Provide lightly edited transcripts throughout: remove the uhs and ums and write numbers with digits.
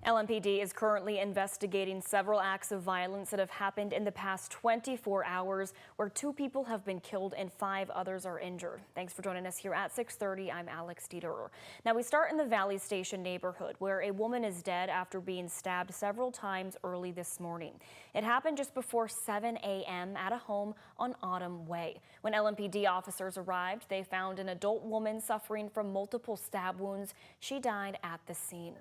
LMPD is currently investigating several acts of violence that have happened in the past 24 hours, where 2 people have been killed and 5 others are injured. Thanks for joining us here at 6:30. I'm Alex Dieterer. Now we start in the Valley Station neighborhood, where a woman is dead after being stabbed several times early this morning. It happened just before 7 a.m. at a home on Autumn Way. When LMPD officers arrived, they found an adult woman suffering from multiple stab wounds. She died at the scene.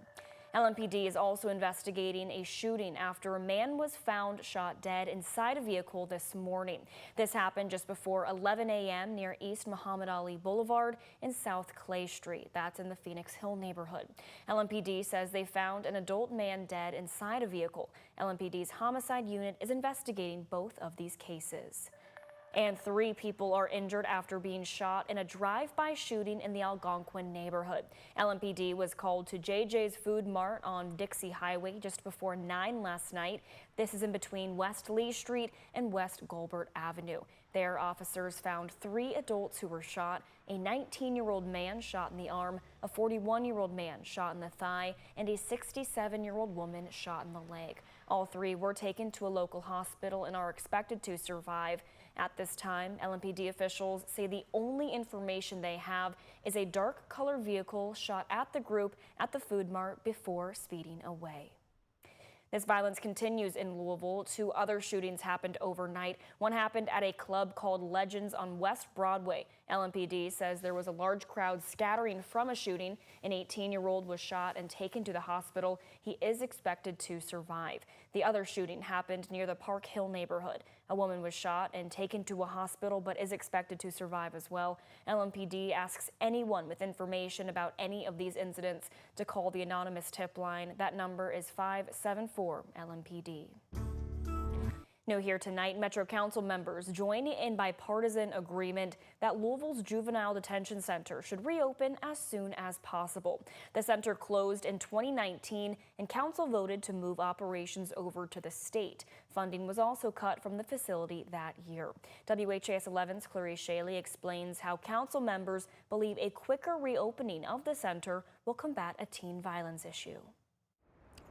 LMPD is also investigating a shooting after a man was found shot dead inside a vehicle this morning. This happened just before 11 a.m. near East Muhammad Ali Boulevard and South Clay Street. That's in the Phoenix Hill neighborhood. LMPD says they found an adult man dead inside a vehicle. LMPD's homicide unit is investigating both of these cases. And 3 people are injured after being shot in a drive-by shooting in the Algonquin neighborhood. LMPD was called to JJ's Food Mart on Dixie Highway just before 9 last night. This is in between West Lee Street and West Gilbert Avenue. There, officers found 3 adults who were shot, a 19-year-old man shot in the arm, a 41-year-old man shot in the thigh, and a 67-year-old woman shot in the leg. All 3 were taken to a local hospital and are expected to survive. At this time, LMPD officials say the only information they have is a dark color vehicle shot at the group at the Food Mart before speeding away. This violence continues in Louisville. 2 other shootings happened overnight. One happened at a club called Legends on West Broadway. LMPD says there was a large crowd scattering from a shooting. An 18-year-old was shot and taken to the hospital. He is expected to survive. The other shooting happened near the Park Hill neighborhood. A woman was shot and taken to a hospital but is expected to survive as well. LMPD asks anyone with information about any of these incidents to call the anonymous tip line. That number is 574 LMPD. New here tonight, Metro Council members join in bipartisan agreement that Louisville's Juvenile Detention Center should reopen as soon as possible. The center closed in 2019 and Council voted to move operations over to the state. Funding was also cut from the facility that year. WHAS11's Clarice Shaley explains how Council members believe a quicker reopening of the center will combat a teen violence issue.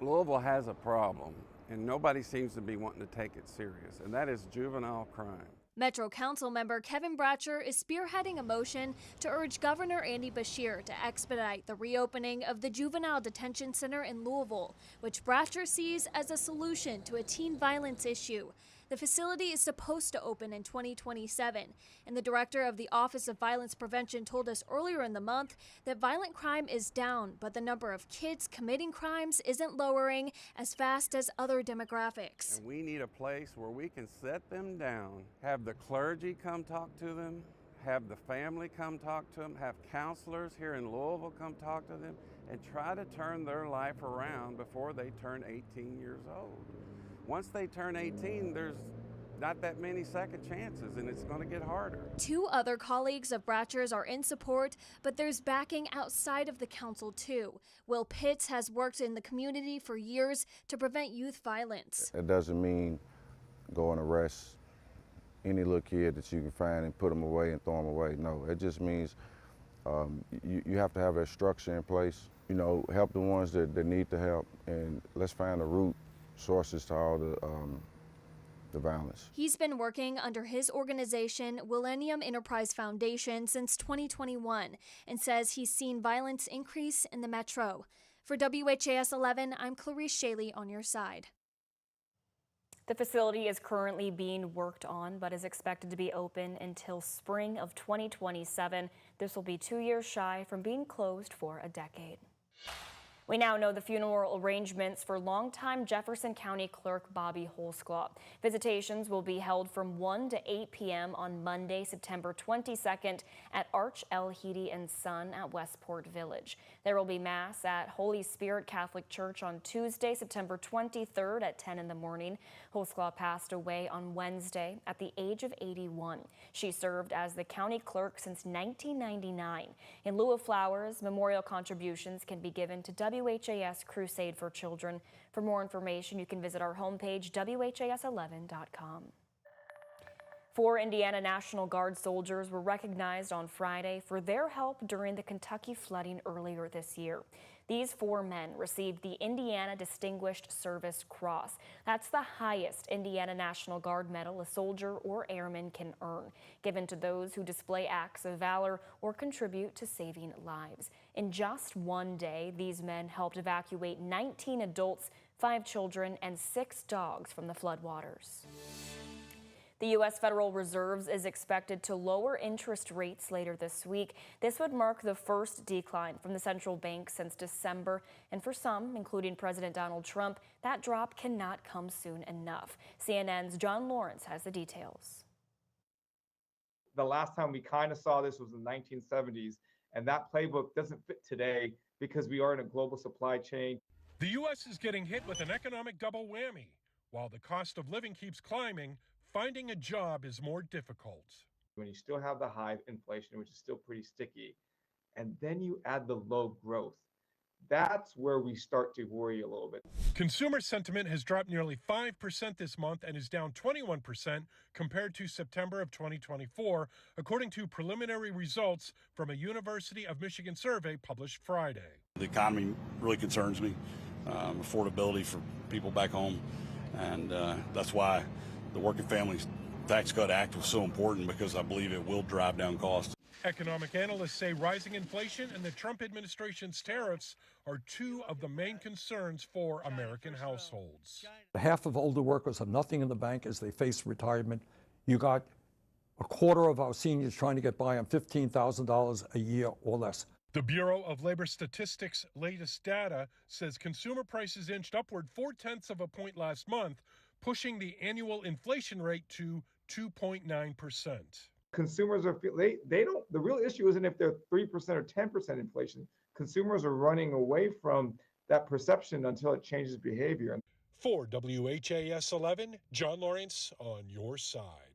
Louisville has a problem, and nobody seems to be wanting to take it serious, and that is juvenile crime. Metro Council member Kevin Bratcher is spearheading a motion to urge Governor Andy Beshear to expedite the reopening of the Juvenile Detention Center in Louisville, which Bratcher sees as a solution to a teen violence issue. The facility is supposed to open in 2027, and the director of the Office of Violence Prevention told us earlier in the month that violent crime is down, but the number of kids committing crimes isn't lowering as fast as other demographics. And we need a place where we can set them down, have the clergy come talk to them, have the family come talk to them, have counselors here in Louisville come talk to them, and try to turn their life around before they turn 18 years old. Once they turn 18, there's not that many second chances, and it's going to get harder. 2 other colleagues of Bratcher's are in support, but there's backing outside of the council too. Will Pitts has worked in the community for years to prevent youth violence. It doesn't mean go and arrest any little kid that you can find and put them away and throw them away. No, it just means you have to have a structure in place. You know, help the ones that need the help, and let's find the root sources to all the violence. He's been working under his organization, Millennium Enterprise Foundation, since 2021 and says he's seen violence increase in the metro. For WHAS 11, I'm Clarice Shaley on your side. The facility is currently being worked on, but is expected to be open until spring of 2027. This will be 2 years shy from being closed for a decade. We now know the funeral arrangements for longtime Jefferson County Clerk Bobby Hollesclaw. Visitations will be held from 1 to 8 p.m. on Monday, September 22nd at Arch El Hidi and Son at Westport Village. There will be Mass at Holy Spirit Catholic Church on Tuesday, September 23rd at 10 in the morning. Hollesclaw passed away on Wednesday at the age of 81. She served as the county clerk since 1999. In lieu of flowers, memorial contributions can be given to WHAS Crusade for Children. For more information, you can visit our homepage, WHAS11.com. 4 Indiana National Guard soldiers were recognized on Friday for their help during the Kentucky flooding earlier this year. These 4 men received the Indiana Distinguished Service Cross. That's the highest Indiana National Guard medal a soldier or airman can earn, given to those who display acts of valor or contribute to saving lives. In just one day, these men helped evacuate 19 adults, 5 children, and 6 dogs from the floodwaters. The U.S. Federal Reserve is expected to lower interest rates later this week. This would mark the first decline from the central bank since December. And for some, including President Donald Trump, that drop cannot come soon enough. CNN's John Lawrence has the details. The last time we kind of saw this was in the 1970s, and that playbook doesn't fit today because we are in a global supply chain. The U.S. is getting hit with an economic double whammy. While the cost of living keeps climbing, finding a job is more difficult. When you still have the high inflation, which is still pretty sticky, and then you add the low growth, that's where we start to worry a little bit. Consumer sentiment has dropped nearly 5% this month and is down 21% compared to September of 2024, according to preliminary results from a University of Michigan survey published Friday. The economy really concerns me, affordability for people back home, and that's why the Working Families Tax Cut Act was so important, because I believe it will drive down costs. Economic analysts say rising inflation and the Trump administration's tariffs are 2 of the main concerns for American households. Half of older workers have nothing in the bank as they face retirement. You got a quarter of our seniors trying to get by on $15,000 a year or less. The Bureau of Labor Statistics' latest data says consumer prices inched upward 0.4 of a point last month, pushing the annual inflation rate to 2.9%. Consumers are they don't. The real issue isn't if they're 3% or 10% inflation. Consumers are running away from that perception until it changes behavior. For WHAS11, John Lawrence on your side.